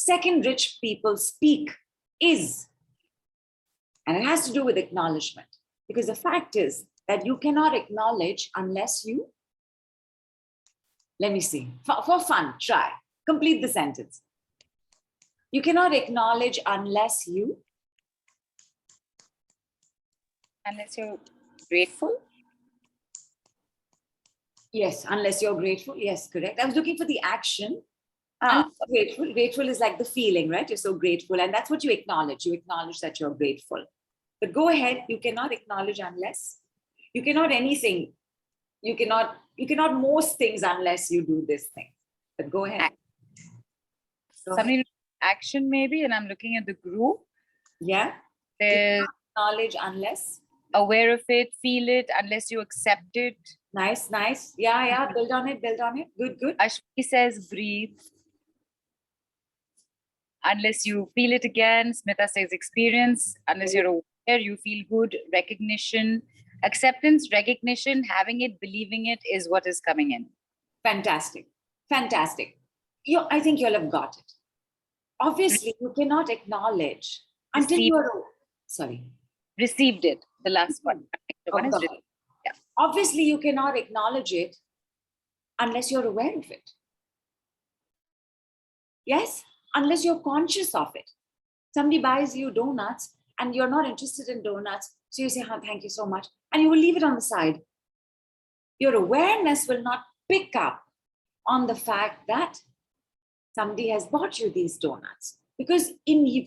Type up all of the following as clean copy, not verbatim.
Second, rich people speak is, and it has to do with acknowledgement, because the fact is that you cannot acknowledge unless you, let me see, for fun, try, complete the sentence. You cannot acknowledge unless you, unless you're grateful. Yes, unless you're grateful. Yes, correct. I was looking for the action. Grateful. Grateful is like the feeling, right? You're so grateful. And that's what you acknowledge. You acknowledge that you're grateful. But go ahead. You cannot acknowledge unless, you cannot anything. You cannot most things unless you do this thing. But go ahead. Somebody action maybe, and I'm looking at the group. Yeah. There's acknowledge unless. Aware of it, feel it, unless you accept it. Nice, nice. Yeah. Build on it. Good. Ashmi says breathe. Unless you feel it again. Smita says experience. Unless you're aware, you feel good. Recognition, acceptance, recognition, having it, believing it is what is coming in. Fantastic. I think you'll have got it. Obviously, you cannot acknowledge until you're, received it, the last one. The one is received. Yeah. Obviously, you cannot acknowledge it unless you're aware of it. Yes? Unless you're conscious of it. Somebody buys you donuts and you're not interested in donuts. So you say, thank you so much. And you will leave it on the side. Your awareness will not pick up on the fact that somebody has bought you these donuts. Because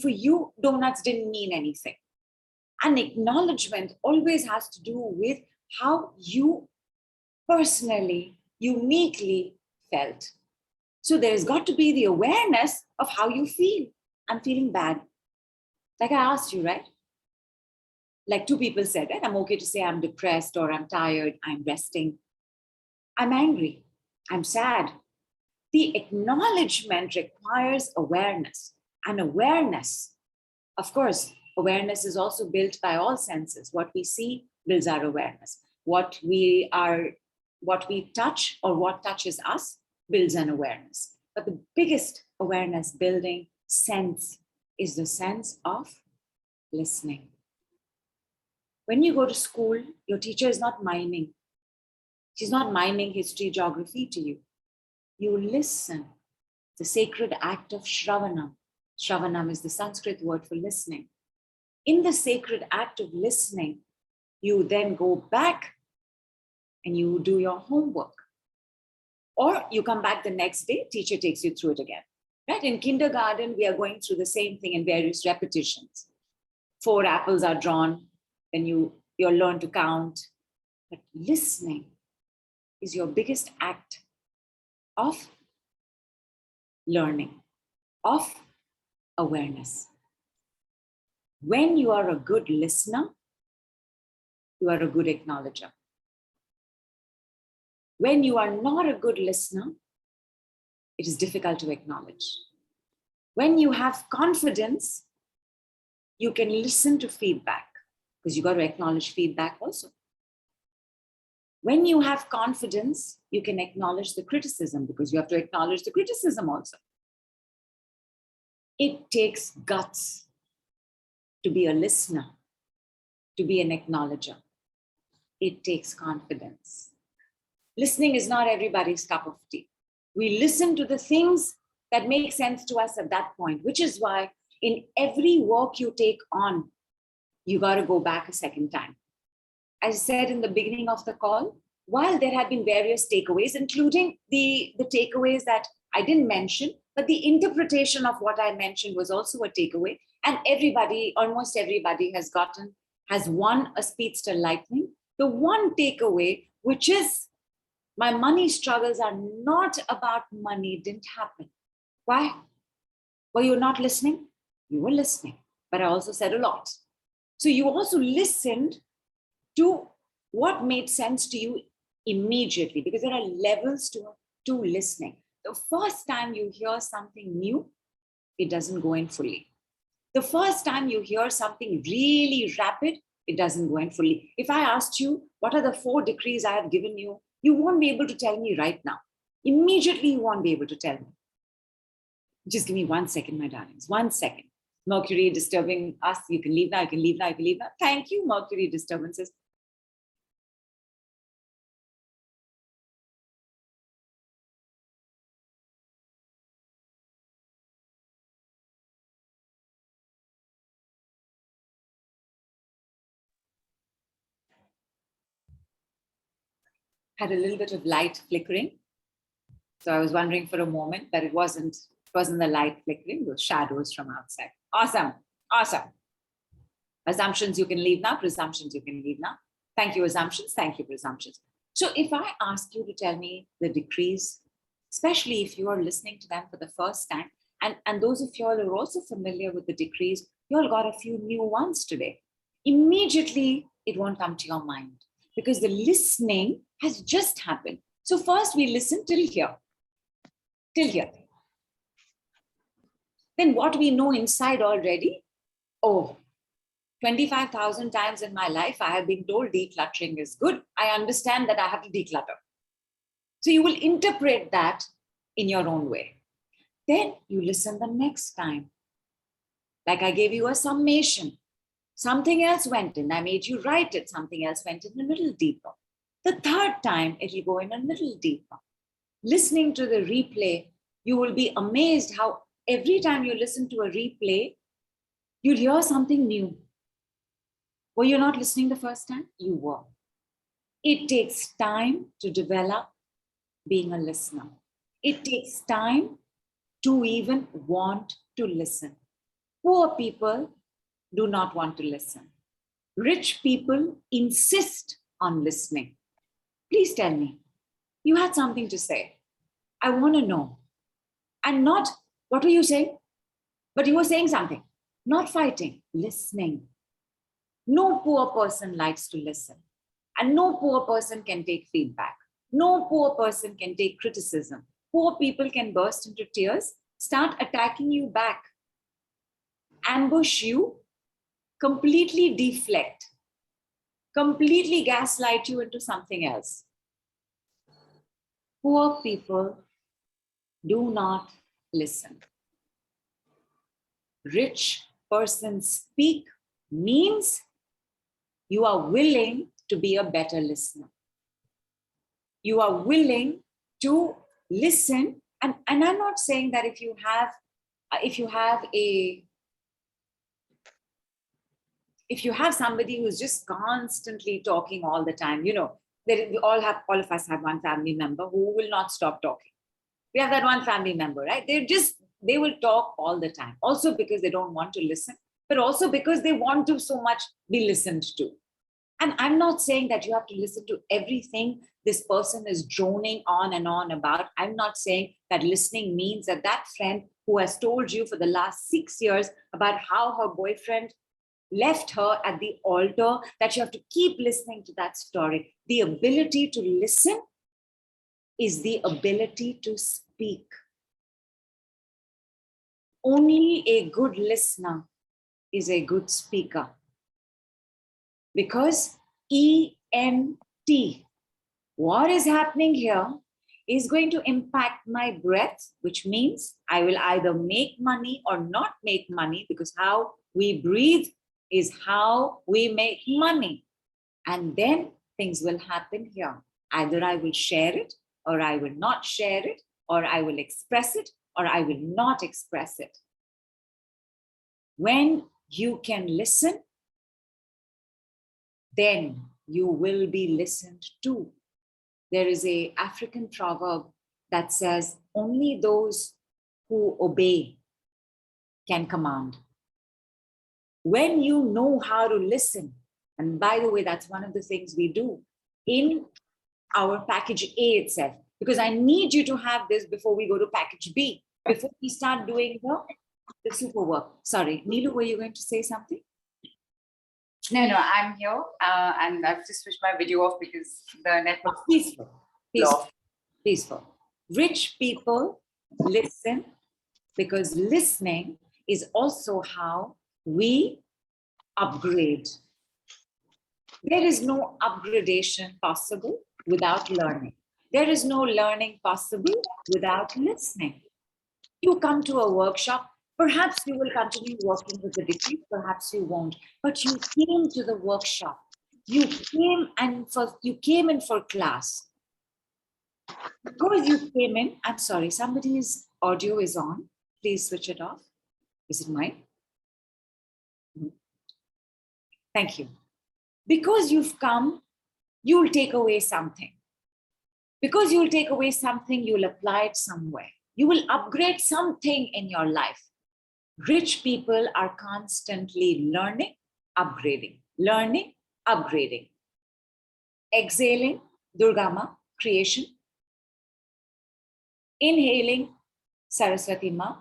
for you, donuts didn't mean anything. And acknowledgement always has to do with how you personally, uniquely felt. So there's got to be the awareness of how you feel. I'm feeling bad. Like I asked you, right? Like two people said, right? I'm okay to say I'm depressed or I'm tired, I'm resting. I'm angry, I'm sad. The acknowledgement requires awareness. And awareness, of course, awareness is also built by all senses. What we see builds our awareness. What we touch or what touches us builds an awareness. But the biggest awareness building sense is the sense of listening. When you go to school, your teacher is not miming. She's not miming history, geography to you. You listen. The sacred act of Shravanam. Shravanam is the Sanskrit word for listening. In the sacred act of listening, you then go back and you do your homework. Or you come back the next day, teacher takes you through it again. Right? In kindergarten, we are going through the same thing in various repetitions. 4 apples are drawn, then you'll learn to count. But listening is your biggest act of learning, of awareness. When you are a good listener, you are a good acknowledger. When you are not a good listener, it is difficult to acknowledge. When you have confidence, you can listen to feedback because you got to acknowledge feedback also. When you have confidence, you can acknowledge the criticism because you have to acknowledge the criticism also. It takes guts to be a listener, to be an acknowledger. It takes confidence. Listening is not everybody's cup of tea. We listen to the things that make sense to us at that point, which is why in every work you take on, you got to go back a second time. As I said in the beginning of the call, while there have been various takeaways, including the takeaways that I didn't mention, but the interpretation of what I mentioned was also a takeaway. And almost everybody has won a Speedster Lightning. The one takeaway, which is my money struggles are not about money, didn't happen. Why? Were you not listening? You were listening, but I also said a lot. So you also listened to what made sense to you immediately, because there are levels to listening. The first time you hear something new, it doesn't go in fully. The first time you hear something really rapid, it doesn't go in fully. If I asked you, what are the 4 decrees I have given you, you won't be able to tell me right now. Immediately, you won't be able to tell me. Just give me 1 second, my darlings. 1 second. Mercury disturbing us. You can leave now. You can leave now. You can leave now. Thank you, Mercury disturbances. Had a little bit of light flickering. So I was wondering for a moment, but it wasn't the light flickering, those shadows from outside. Awesome. Awesome. Assumptions you can leave now, presumptions you can leave now. Thank you, assumptions. Thank you, presumptions. So if I ask you to tell me the decrees, especially if you are listening to them for the first time, and those of you all who are also familiar with the decrees, you all got a few new ones today. Immediately, it won't come to your mind because the listening has just happened. So first we listen till here. Till here. Then what we know inside already, oh, 25,000 times in my life, I have been told decluttering is good. I understand that I have to declutter. So you will interpret that in your own way. Then you listen the next time. Like I gave you a summation. Something else went in. I made you write it. Something else went in a little deeper. The third time, it will go in a little deeper. Listening to the replay, you will be amazed how every time you listen to a replay, you'll hear something new. Were you not listening the first time? You were. It takes time to develop being a listener. It takes time to even want to listen. Poor people do not want to listen. Rich people insist on listening. Please tell me, you had something to say. I want to know. And not, what were you saying? But you were saying something. Not fighting, listening. No poor person likes to listen. And no poor person can take feedback. No poor person can take criticism. Poor people can burst into tears, start attacking you back, ambush you, completely deflect, completely gaslight you into something else. Poor people do not listen. Rich persons speak means you are willing to be a better listener. You are willing to listen. And I'm not saying that if you have somebody who's just constantly talking all the time, all of us have one family member who will not stop talking. We have that one family member, right? They will talk all the time. Also because they don't want to listen, but also because they want to so much be listened to. And I'm not saying that you have to listen to everything this person is droning on and on about. I'm not saying that listening means that friend who has told you for the last 6 years about how her boyfriend left her at the altar, that you have to keep listening to that story. The ability to listen is the ability to speak. Only a good listener is a good speaker. Because ENT, what is happening here is going to impact my breath, which means I will either make money or not make money, because how we breathe is how we make money. And then things will happen here. Either I will share it, or I will not share it, or I will express it, or I will not express it. When you can listen, then you will be listened to. There is an African proverb that says, only those who obey can command. When you know how to listen, and by the way, that's one of the things we do in our package A itself, because I need you to have this before we go to package B, before we start doing the super work. Sorry, Neelu, were you going to say something? No, I'm here, and I've just switched my video off because the network. Peaceful. Rich people listen, because listening is also how we upgrade. There is no upgradation possible without learning. There is no learning possible without listening. You come to a workshop, perhaps you will continue working with the degree, perhaps you won't, but you came to the workshop. You came in for class. Because you came in, I'm sorry, somebody's audio is on. Please switch it off. Is it mine? Thank you. Because you've come, you'll take away something. Because you'll take away something, you'll apply it somewhere. You will upgrade something in your life. Rich people are constantly learning, upgrading, learning, upgrading. Exhaling, Durgama, creation. Inhaling, Saraswati Ma.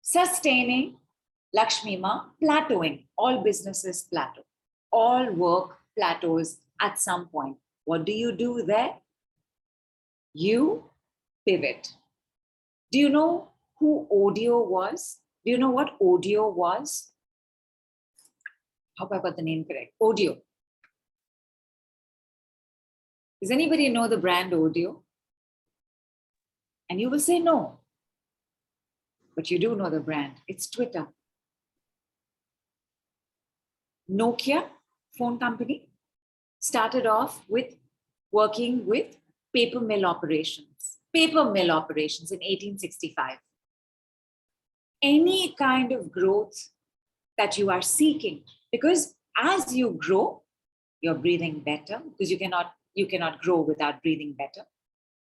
Sustaining, Lakshmi Ma. Plateauing, all businesses plateau. All work plateaus at some point. What do you do there? You pivot. Do you know who Audio was? Do you know what Audio was? Hope I got the name correct. Audio. Does anybody know the brand Audio? And you will say no. But you do know the brand. It's Twitter. Nokia phone company started off with working with paper mill operations. Paper mill operations in 1865. Any kind of growth that you are seeking, because as you grow, you're breathing better, because you cannot grow without breathing better.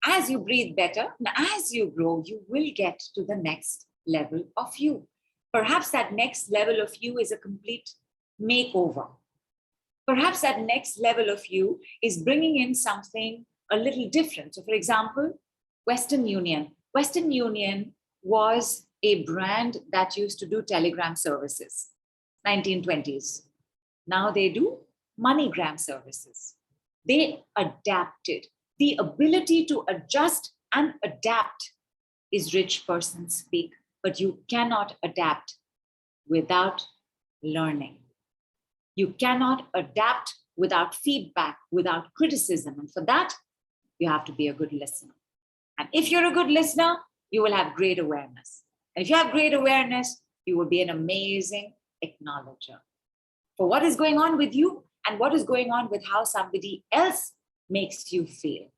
As you breathe better, and as you grow, you will get to the next level of you. Perhaps that next level of you is a complete makeover. Perhaps that next level of you is bringing in something a little different. So for example, Western Union. Western Union was a brand that used to do telegram services, 1920s. Now they do MoneyGram services. They adapted. The ability to adjust and adapt is rich person speak, but you cannot adapt without learning. You cannot adapt without feedback, without criticism. And for that, you have to be a good listener. And if you're a good listener, you will have great awareness. And if you have great awareness, you will be an amazing acknowledger for what is going on with you and what is going on with how somebody else makes you feel.